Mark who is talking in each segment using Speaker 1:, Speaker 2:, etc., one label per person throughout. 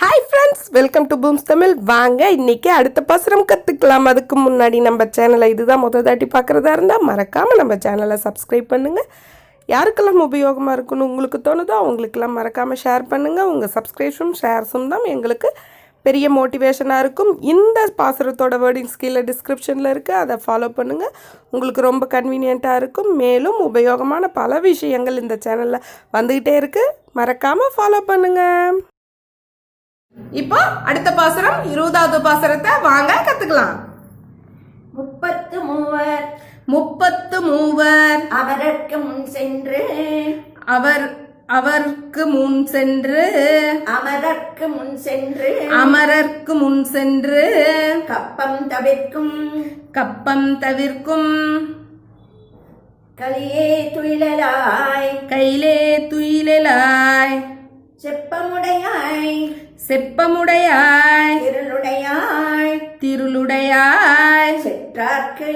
Speaker 1: Hi friends, welcome to Booms Tamil. வாங்க இன்னைக்கு அடுத்த பாசுரம் கற்றுக்கலாம். அதுக்கு முன்னாடி நம்ம சேனலை இதுதான் தாட்டி பார்க்குறதா இருந்தால் மறக்காமல் நம்ம சேனலை சப்ஸ்கிரைப் பண்ணுங்கள். யாருக்கெல்லாம் உபயோகமாக இருக்குன்னு உங்களுக்கு தோணுதோ அவங்களுக்கெல்லாம் மறக்காமல் ஷேர் பண்ணுங்கள். உங்கள் சப்ஸ்கிரிப்ஷன் ஷேர்ஸும் தான் எங்களுக்கு பெரிய மோட்டிவேஷனாக இருக்கும். இந்த பாசுரத்தோட வேர்டிங்ஸ் கீழே டிஸ்கிரிப்ஷனில் இருக்குது, அதை ஃபாலோ பண்ணுங்கள். உங்களுக்கு ரொம்ப கன்வீனியண்ட்டாக இருக்கும். மேலும் உபயோகமான பல விஷயங்கள் இந்த சேனலில் வந்துக்கிட்டே இருக்குது, மறக்காமல் ஃபாலோ பண்ணுங்கள். இப்போ அடுத்த பாசுரம் 20வது பாசுரத்தை வாங்க கத்துக்கலாம். 33
Speaker 2: அவருக்கு முன் சென்று
Speaker 1: அவருக்கு முன் சென்று அமரர்க்கு முன் சென்று
Speaker 2: கப்பம் தவிர்க்கும் கையிலே துயிலாய் செப்பமுடையாய் திருளுடையாய் செற்றார்க்கு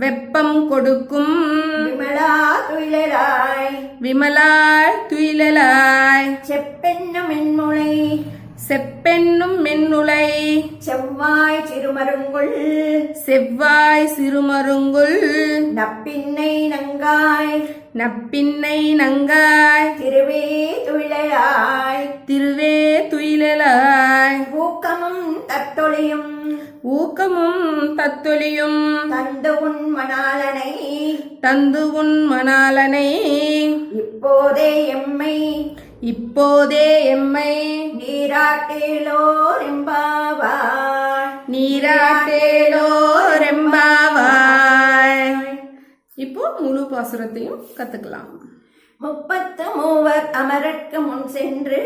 Speaker 2: வெப்பம் கொடுக்கும் விமலா துயிலாய் செப்பென்னும் மென்னுளை செவ்வாய் சிறுமருங்குள் நப்பின்னை நங்காய் திருவே துயிலாய் ஊக்கமும் தத்தொழியும் தந்து உன் மணாலனை இப்போதே எம்மை நீராட்டேலோரெம்பாவாய். இப்போ முழு பாசுரத்தையும் கத்துக்கலாம். 33 அமரர்க்கு முன் சென்று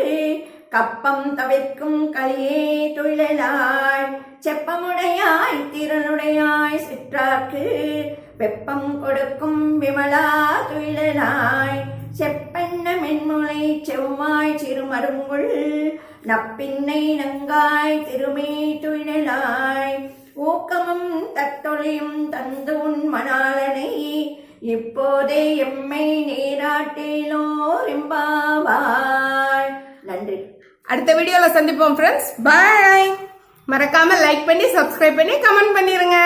Speaker 2: கப்பம் தவிர்க்கும் கையே துயிலாய் செப்பமுடையாய் திறனுடையாய் சிற்றார்க்கு வெப்பம் கொடுக்கும் விமலா துயிலாய் செப்பென்ன மென்முளை செவ்வாய் சிறுமருங்குள் நப்பின்னை நங்காய் திருமே துயிலாய் ஊக்கமும் தத்தொழியும் தந்து உன் மணாலனை இப்போதே எம்மை நீராட்டேலோரெம்பாவாய். நன்றி.
Speaker 1: அடுத்த வீடியோல சந்திப்போம் ஃப்ரெண்ட்ஸ். பாய். மறக்காம லைக் பண்ணி சப்ஸ்கிரைப் பண்ணி கமெண்ட் பண்ணிருங்க.